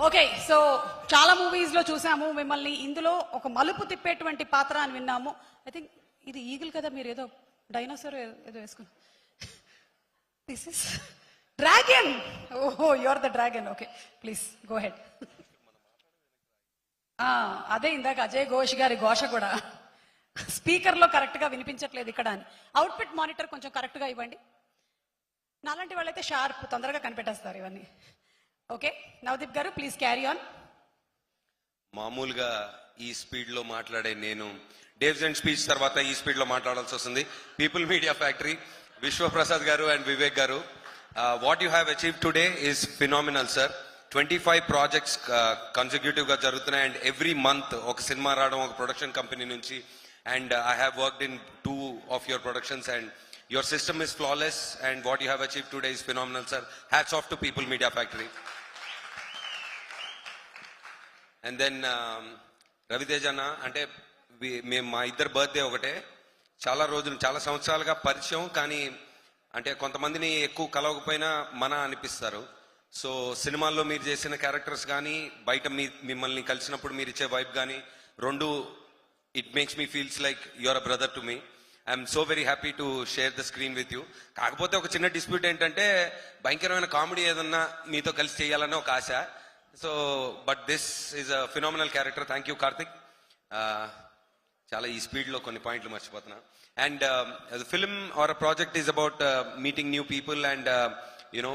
Okay, so చాలా movies లో చూసాము మిమ్మల్ని. ఇందులో ఒక మలుపు తిప్పేటువంటి పాత్ర అని విన్నాము. ఐ థింక్ ఇది ఈగిల్ కదా, మీరు ఏదో డైనోసార్ ఏదో వేసుకున్నారు. This is dragon. ఓహో, you are the dragon. Okay, please go ahead. అదే ఇందాక అజయ్ ఘోష్ గారి ఘోష కూడా స్పీకర్ లో కరెక్ట్ గా వినిపించట్లేదు ఇక్కడ అని. అవుట్పుట్ మానిటర్ కొంచెం కరెక్ట్ గా ఇవ్వండి. నాలాంటి వాళ్ళైతే షార్ప్ తొందరగా కనిపెట్టేస్తారు ఇవన్నీ. ఓకే, నవదీప్ గారు ప్లీజ్ క్యారీ ఆన్. మామూలుగా ఈ స్పీడ్ లో మాట్లాడే నేను డేవ్స్ అండ్ స్పీచ్ తర్వాత ఈ స్పీడ్ లో మాట్లాడాల్సి వస్తుంది. పీపుల్ మీడియా ఫ్యాక్టరీ, విశ్వప్రసాద్ గారు అండ్ వివేక్ గారు, what you have achieve today is phenomenal sir. 25 projects consecutive గా జరుగుతున్నాయి అండ్ ఎవ్రీ మంత్ ఒక సినిమా రావడం ఒక ప్రొడక్షన్ కంపెనీ నుంచి. And I have worked in 2 of your productions and your system is flawless and what you have achieved today is phenomenal sir. Hats off to People Media Factory. And then Ravi Tejana ante మేము మా ఇద్దరు birthday ఒకటే. చాలా రోజులు చాలా సంవత్సరాలుగా పరిచయం, కానీ అంటే కొంతమందిని ఎక్కువ కలవకపోయినా మన అనిపిస్తారు. సో సినిమాల్లో మీరు చేసిన క్యారెక్టర్స్ కానీ బయట మిమ్మల్ని కలిసినప్పుడు మీరు ఇచ్చే వైబ్ కానీ రెండు it makes me feels like you are a brother to me. I'm so very happy to share the screen with you. కాకపోతే ఒక చిన్న డిస్ప్యూట్ ఏంటంటే భయంకరమైన కామెడీ ఏదన్నా మీతో కలిసి చేయాలని ఒక ఆశ. So but this is a phenomenal character. Thank you Karthik. చాలా ఈ స్పీడ్లో కొన్ని పాయింట్లు మర్చిపోతున్నా. And film or a project is about meeting new people and you know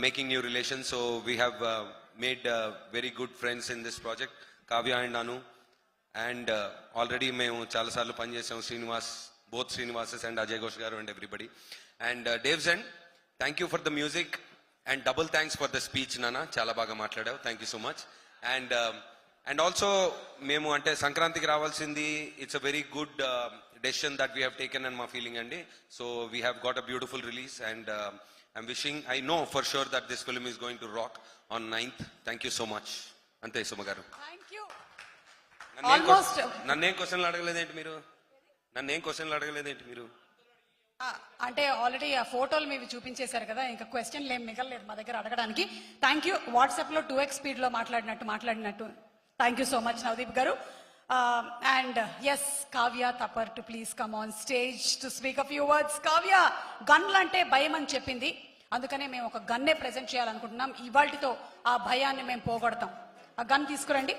making new relations. So we have made very good friends in this project, Kavya and Anu. And already మేము చాలాసార్లు పనిచేసాం, Srinivas, both Srinivases and Ajay Ghosh garu and everybody. And Dave Zen, thank you for the music and double thanks for the speech Nana, chala baga matladav, thank you so much. And also memu ante sankrantiki ravalsindi, it's a very good decision that we have taken and ma feeling andi. So we have got a beautiful release and I'm wishing, I know for sure that this film is going to rock on 9th. Thank you so much. Ante Sumagaru. Thank you. Almost నన్నేం క్వశ్చన్లు అడగలేదేంటి మీరు? అంటే already ఆ ఫోటోలు మీరు చూపించేశారు కదా, ఇంకా క్వశ్చన్లు ఏం మిగలలేదు మా దగ్గర అడగడానికి. Thank you. వాట్సాప్ లో 2x స్పీడ్ లో మాట్లాడినట్టు thank you so much Navdeep గారు. And yes, Kavya Thapar to please come on stage to speak a few words. Kavya గన్లు అంటే భయం అని చెప్పింది, అందుకనే మేము ఒక గన్నే ప్రెజెంట్ చేయాలనుకుంటున్నాం. ఇవాల్టితో ఆ భయాన్ని మేము పోగొడతాం. ఆ గన్ తీసుకురండి.